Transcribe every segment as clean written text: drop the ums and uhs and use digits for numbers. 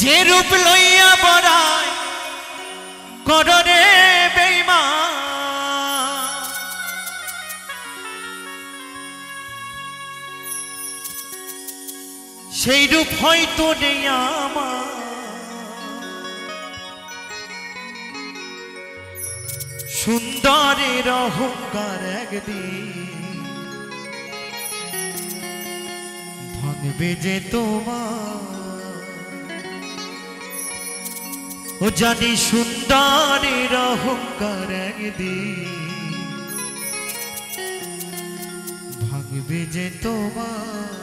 যে রূপ লইয়া বড়াই কররে বেঈমান সেই রূপ হয়তো নেই আমার সুন্দরের অহংকার একদিন ভাঙবে যে তোমার ও জানি সুন্দরের অহংকার একদিন ভাঙবে যে তোমার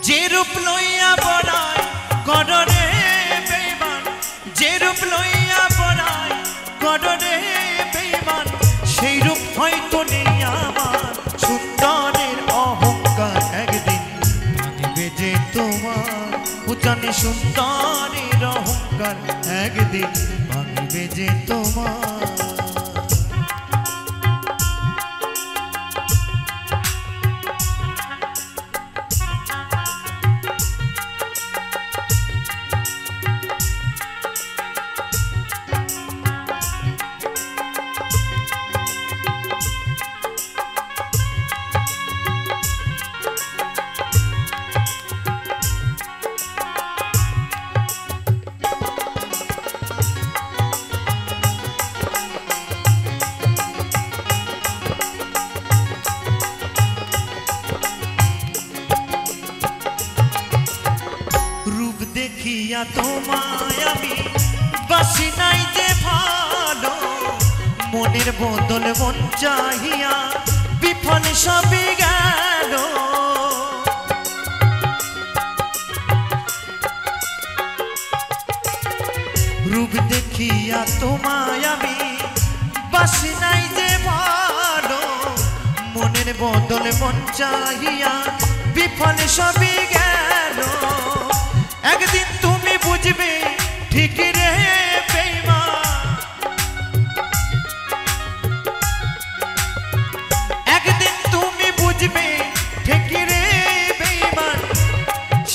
যে রূপ লইয়া বড়াই কররে বেঈমান যে রূপ লইয়া বড়াই কররে বেঈমান সেই রূপ হয়তো নেই আমার সুন্দরের অহংকার একদিন ভাঙবে যে তোমার ও জানি সুন্দরের অহংকার একদিন ভাঙবে যে তোমার দেখিয়া তোমায় আমি বাসি নাই যে ভালো মনের বদল মন চাহিয়া বিফল সবই গেল রূপ দেখিয়া তোমায় আমি বাসি নাই যে ভালো মনের বদল মন চাহিয়া বিফল সবই গেল একদিন তুমি বুঝবে ঠিক রে বেঈমান একদিন তুমি বুঝবে ঠিক রে বেঈমান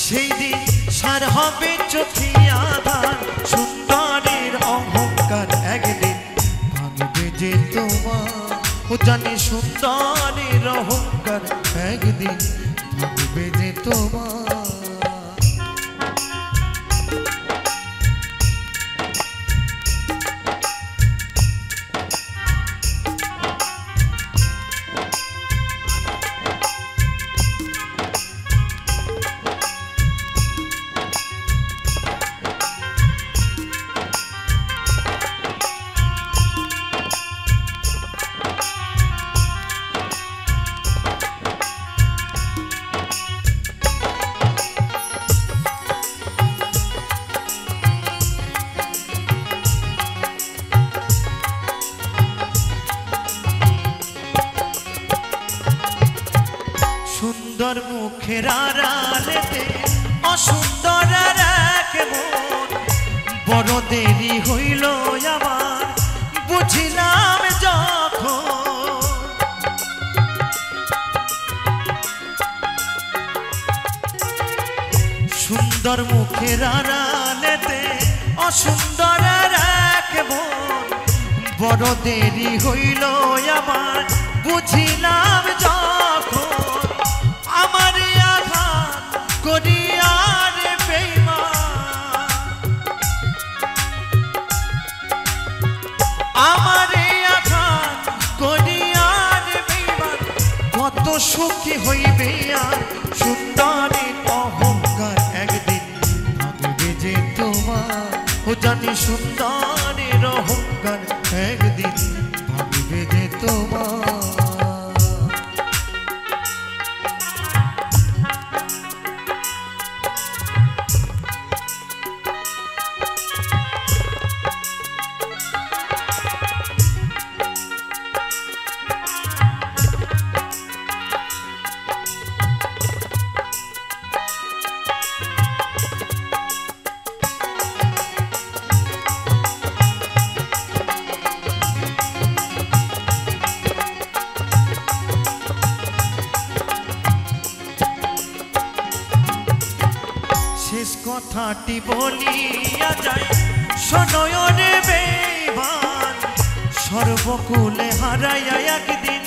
সেই দিন সার হবে চোখে আধার সুন্দরের অহংকার একদিন ভাঙবে যে তোমার ও জানি সুন্দরের অহংকার একদিন ভাঙবে যে তোমার সুন্দর মুখের আড়ালেতে অসুন্দর এক মন বড় দেরি হইল আমার বুঝিলাম যখন সুন্দর মুখের আড়ালেতে অসুন্দর এক মন বড় দেরি হইল আমার বুঝিলাম যখন আমার আঘাত করিয়ার বেঈমান আমার আঘাত করিয়ার বেঈমান কত সুখী হইবে আর সুন্দরের অহংকার একদিন ভাঙবে যে তোমার ও জানি সুন্দরের অহংকার একদিন ভাঙবে যে তোমার। শেষ কথাটি বলিয়া যায় শোনয়নে বেঈমান, সর্বকুলে হারাইয়া একদিন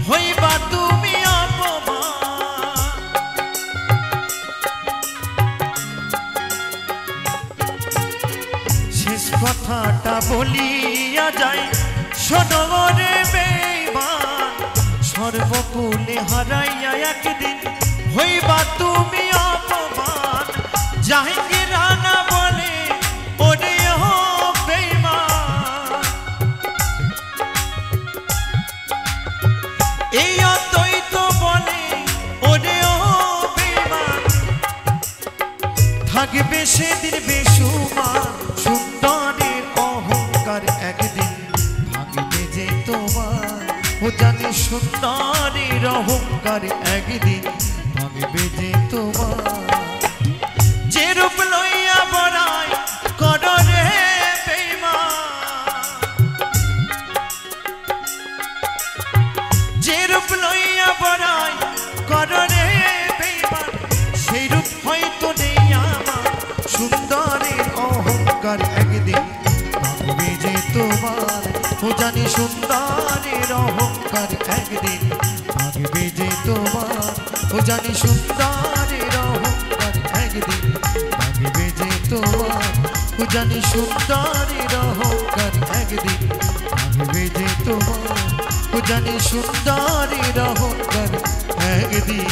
হইবা তুমি অপমান। শেষ কথাটা বলিয়া যায় শোনয়নে বেঈমান, সর্বকুলে হারাইয়া একদিন হইবা তুমি অপমান। জাহাঙ্গীর রানা বলে ওরে ও বেঈমান, এই অদ্বৈত বলে ওরে ও বেঈমান, থাকবে সেদিন বেসুমার সুন্দরের অহংকার একদিন ভাঙবে যে তোমার। ও জানি সুন্দরের অহংকার একদিন ভাঙবে যে তোমার। যে রূপ লইয়া বড়াই কর রে বেঈমান, যে রূপ লইয়া বড়াই কর রে বেঈমান, সেই রূপ হয়তো নেই আমার সুন্দরের অহংকার একদিন ভাঙবে যে তোমার। ও জানি সুন্দরের অহংকার একদিন ভাঙবে যে তোমার। ও জানি সুন্দরের অহংকার একদিন ভাঙবে যে তোমার। ও জানি সুন্দরের অহংকার একদিন ভাঙবে যে তোমার। ও জানি সুন্দরের অহংকার একদিন